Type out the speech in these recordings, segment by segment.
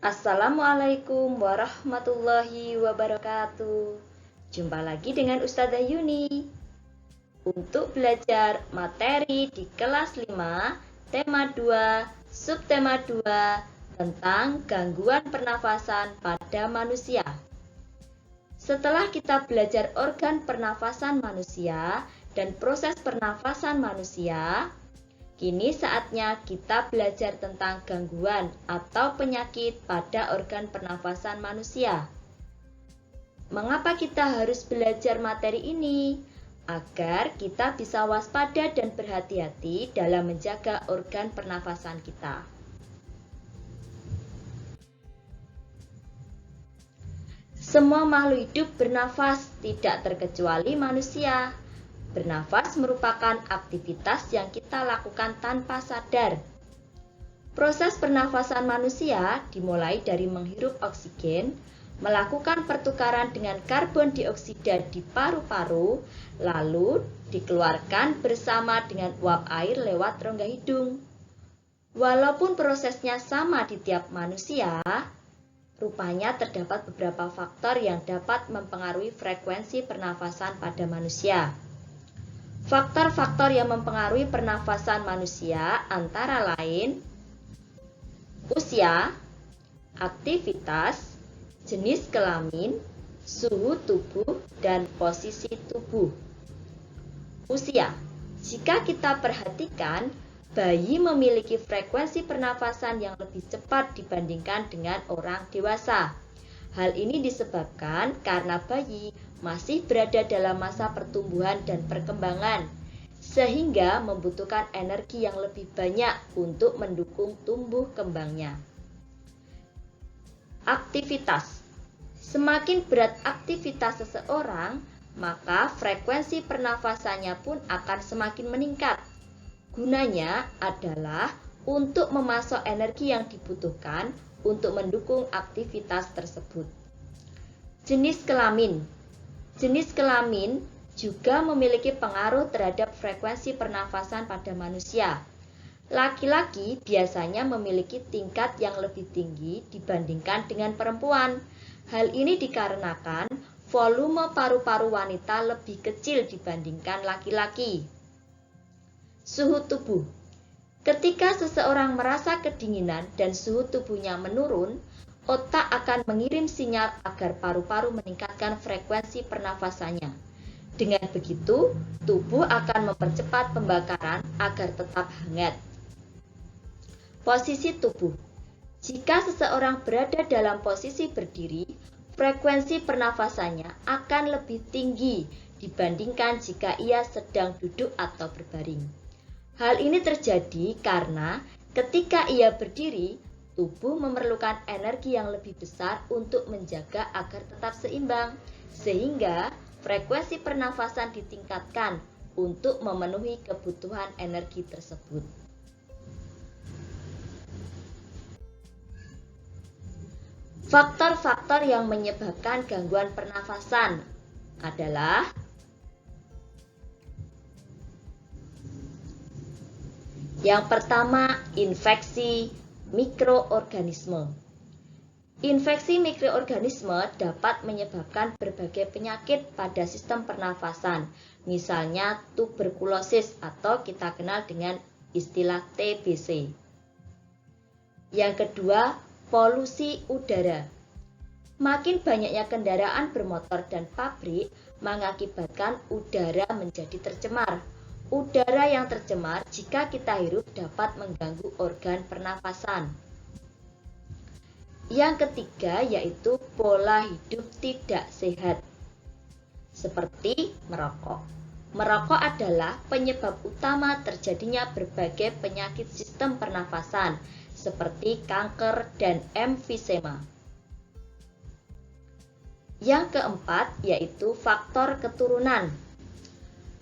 Assalamualaikum warahmatullahi wabarakatuh. Jumpa lagi dengan Ustazah Yuni untuk belajar materi di kelas 5, tema 2, subtema 2 tentang gangguan pernafasan pada manusia. Setelah kita belajar organ pernafasan manusia dan proses pernafasan manusia, kini saatnya kita belajar tentang gangguan atau penyakit pada organ pernafasan manusia. Mengapa kita harus belajar materi ini? Agar kita bisa waspada dan berhati-hati dalam menjaga organ pernafasan kita. Semua makhluk hidup bernafas, tidak terkecuali manusia. Bernafas merupakan aktivitas yang kita lakukan tanpa sadar. Proses pernafasan manusia dimulai dari menghirup oksigen, melakukan pertukaran dengan karbon dioksida di paru-paru, lalu dikeluarkan bersama dengan uap air lewat rongga hidung. Walaupun prosesnya sama di tiap manusia, rupanya terdapat beberapa faktor yang dapat mempengaruhi frekuensi pernafasan pada manusia. Faktor-faktor yang mempengaruhi pernafasan manusia antara lain usia, aktivitas, jenis kelamin, suhu tubuh, dan posisi tubuh. Usia. Jika kita perhatikan, bayi memiliki frekuensi pernafasan yang lebih cepat dibandingkan dengan orang dewasa. Hal ini disebabkan karena bayi masih berada dalam masa pertumbuhan dan perkembangan, sehingga membutuhkan energi yang lebih banyak untuk mendukung tumbuh kembangnya. Aktivitas. Semakin berat aktivitas seseorang, maka frekuensi pernafasannya pun akan semakin meningkat. Gunanya adalah untuk memasok energi yang dibutuhkan untuk mendukung aktivitas tersebut. Jenis kelamin. Jenis kelamin juga memiliki pengaruh terhadap frekuensi pernafasan pada manusia. Laki-laki biasanya memiliki tingkat yang lebih tinggi dibandingkan dengan perempuan. Hal ini dikarenakan volume paru-paru wanita lebih kecil dibandingkan laki-laki. Suhu tubuh. Ketika seseorang merasa kedinginan dan suhu tubuhnya menurun, otak akan mengirim sinyal agar paru-paru meningkatkan frekuensi pernafasannya. Dengan begitu, tubuh akan mempercepat pembakaran agar tetap hangat. Posisi tubuh. Jika seseorang berada dalam posisi berdiri, frekuensi pernafasannya akan lebih tinggi dibandingkan jika ia sedang duduk atau berbaring. Hal ini terjadi karena ketika ia berdiri, tubuh memerlukan energi yang lebih besar untuk menjaga agar tetap seimbang, sehingga frekuensi pernafasan ditingkatkan untuk memenuhi kebutuhan energi tersebut. Faktor-faktor yang menyebabkan gangguan pernafasan adalah yang pertama, infeksi mikroorganisme. Infeksi mikroorganisme dapat menyebabkan berbagai penyakit pada sistem pernafasan, misalnya tuberkulosis atau kita kenal dengan istilah TBC. Yang kedua, polusi udara. Makin banyaknya kendaraan bermotor dan pabrik mengakibatkan udara menjadi tercemar. Udara yang tercemar jika kita hirup dapat mengganggu organ pernafasan. Yang ketiga yaitu pola hidup tidak sehat, seperti merokok. Merokok adalah penyebab utama terjadinya berbagai penyakit sistem pernafasan, seperti kanker dan emfisema. Yang keempat yaitu faktor keturunan.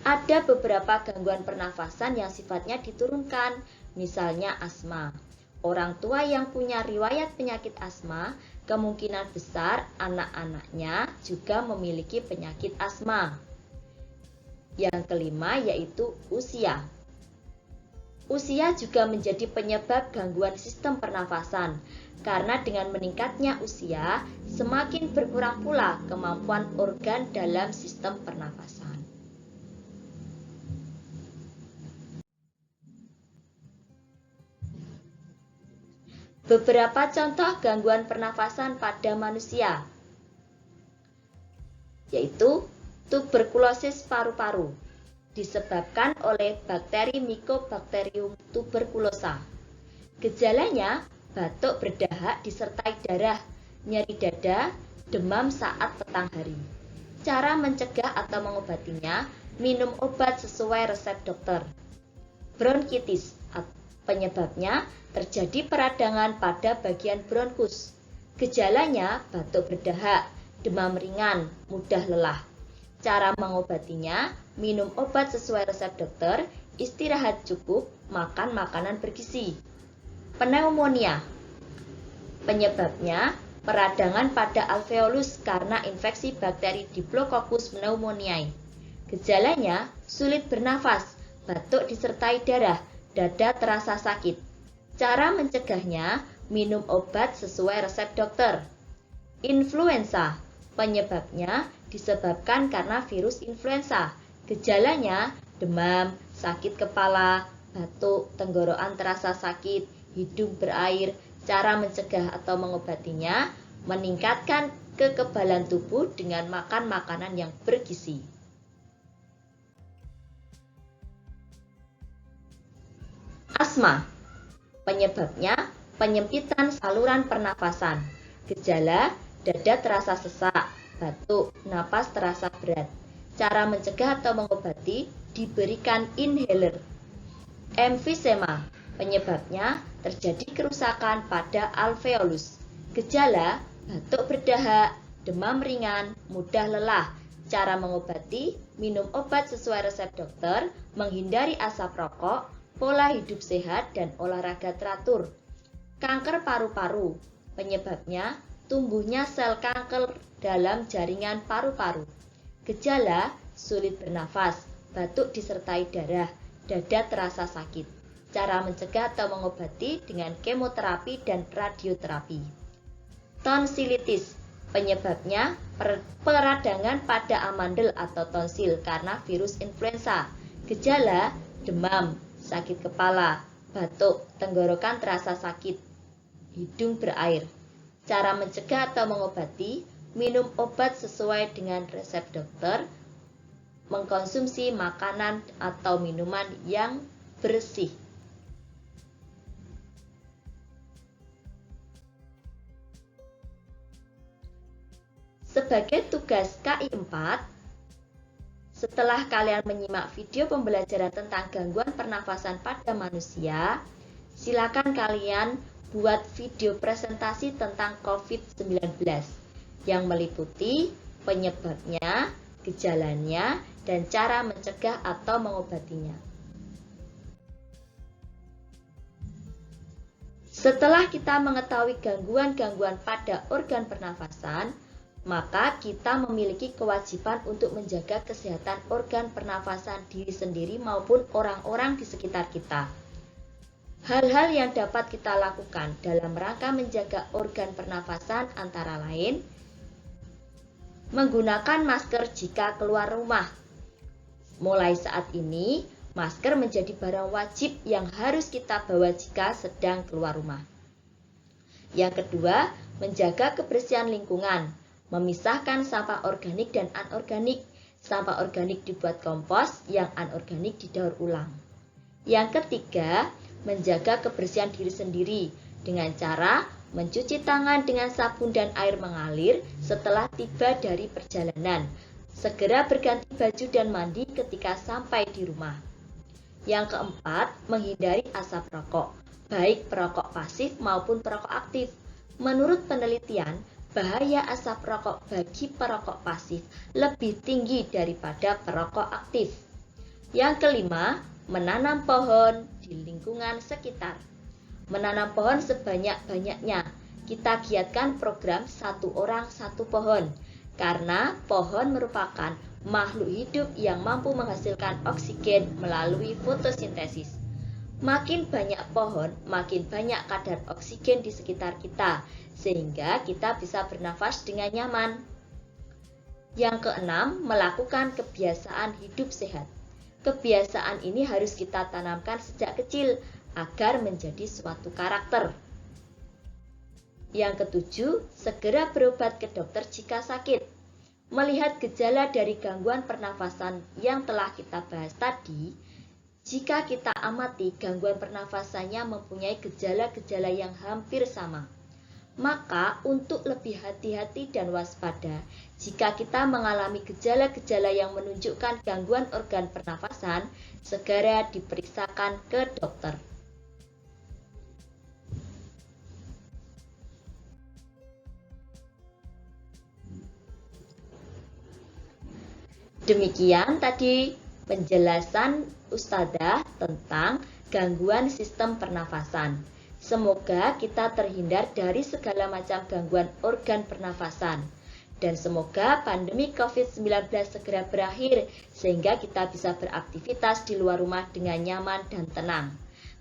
Ada beberapa gangguan pernafasan yang sifatnya diturunkan, misalnya asma. Orang tua yang punya riwayat penyakit asma, kemungkinan besar anak-anaknya juga memiliki penyakit asma. Yang kelima yaitu usia. Usia juga menjadi penyebab gangguan sistem pernafasan, karena dengan meningkatnya usia, semakin berkurang pula kemampuan organ dalam sistem pernafasan. Beberapa contoh gangguan pernafasan pada manusia, yaitu tuberkulosis paru-paru, disebabkan oleh bakteri Mycobacterium tuberculosa. Gejalanya batuk berdahak disertai darah, nyeri dada, demam saat petang hari. Cara mencegah atau mengobatinya, minum obat sesuai resep dokter. Bronkitis, penyebabnya terjadi peradangan pada bagian bronkus. Gejalanya batuk berdahak, demam ringan, mudah lelah. Cara mengobatinya, minum obat sesuai resep dokter, istirahat cukup, makan makanan bergizi. Pneumonia, penyebabnya peradangan pada alveolus karena infeksi bakteri Diplococcus pneumoniae. Gejalanya sulit bernafas, batuk disertai darah, dada terasa sakit. Cara mencegahnya, minum obat sesuai resep dokter. Influenza, penyebabnya disebabkan karena virus influenza. Gejalanya demam, sakit kepala, batuk, tenggorokan terasa sakit, hidung berair. Cara mencegah atau mengobatinya, meningkatkan kekebalan tubuh dengan makan makanan yang bergizi. Asma, penyebabnya penyempitan saluran pernafasan. Gejala, dada terasa sesak, batuk, napas terasa berat. Cara mencegah atau mengobati, diberikan inhaler. Emfisema, penyebabnya terjadi kerusakan pada alveolus. Gejala, batuk berdahak, demam ringan, mudah lelah. Cara mengobati, minum obat sesuai resep dokter, menghindari asap rokok, pola hidup sehat, dan olahraga teratur. Kanker paru-paru, penyebabnya tumbuhnya sel kanker dalam jaringan paru-paru. Gejala, sulit bernafas, batuk disertai darah, dada terasa sakit. Cara mencegah atau mengobati dengan kemoterapi dan radioterapi. Tonsilitis, penyebabnya peradangan pada amandel atau tonsil karena virus influenza. Gejala, demam, sakit kepala, batuk, tenggorokan terasa sakit, hidung berair. Cara mencegah atau mengobati, minum obat sesuai dengan resep dokter, mengkonsumsi makanan atau minuman yang bersih. Sebagai tugas KI 4, setelah kalian menyimak video pembelajaran tentang gangguan pernafasan pada manusia, silakan kalian buat video presentasi tentang COVID-19 yang meliputi penyebabnya, gejalanya, dan cara mencegah atau mengobatinya. Setelah kita mengetahui gangguan-gangguan pada organ pernafasan, maka kita memiliki kewajiban untuk menjaga kesehatan organ pernafasan diri sendiri maupun orang-orang di sekitar kita. Hal-hal yang dapat kita lakukan dalam rangka menjaga organ pernafasan antara lain, menggunakan masker jika keluar rumah. Mulai saat ini, masker menjadi barang wajib yang harus kita bawa jika sedang keluar rumah. Yang kedua, menjaga kebersihan lingkungan, memisahkan sampah organik dan anorganik. Sampah organik dibuat kompos, yang anorganik didaur ulang. Yang ketiga, menjaga kebersihan diri sendiri dengan cara mencuci tangan dengan sabun dan air mengalir setelah tiba dari perjalanan. Segera berganti baju dan mandi ketika sampai di rumah. Yang keempat, menghindari asap rokok, baik perokok pasif maupun perokok aktif. Menurut penelitian, bahaya asap rokok bagi perokok pasif lebih tinggi daripada perokok aktif. Yang kelima, menanam pohon di lingkungan sekitar. Menanam pohon sebanyak-banyaknya. Kita giatkan program 1 orang 1 pohon, karena pohon merupakan makhluk hidup yang mampu menghasilkan oksigen melalui fotosintesis. Makin banyak pohon, makin banyak kadar oksigen di sekitar kita, sehingga kita bisa bernafas dengan nyaman. Yang keenam, melakukan kebiasaan hidup sehat. Kebiasaan ini harus kita tanamkan sejak kecil agar menjadi suatu karakter. Yang ketujuh, segera berobat ke dokter jika sakit. Melihat gejala dari gangguan pernafasan yang telah kita bahas tadi, jika kita amati gangguan pernafasannya mempunyai gejala-gejala yang hampir sama, maka untuk lebih hati-hati dan waspada, jika kita mengalami gejala-gejala yang menunjukkan gangguan organ pernafasan, segera diperiksakan ke dokter. Demikian tadi penjelasan Ustadzah tentang gangguan sistem pernafasan. Semoga kita terhindar dari segala macam gangguan organ pernafasan. Dan semoga pandemi COVID-19 segera berakhir sehingga kita bisa beraktivitas di luar rumah dengan nyaman dan tenang.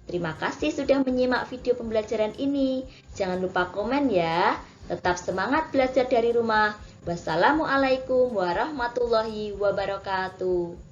Terima kasih sudah menyimak video pembelajaran ini. Jangan lupa komen ya. Tetap semangat belajar dari rumah. Wassalamualaikum warahmatullahi wabarakatuh.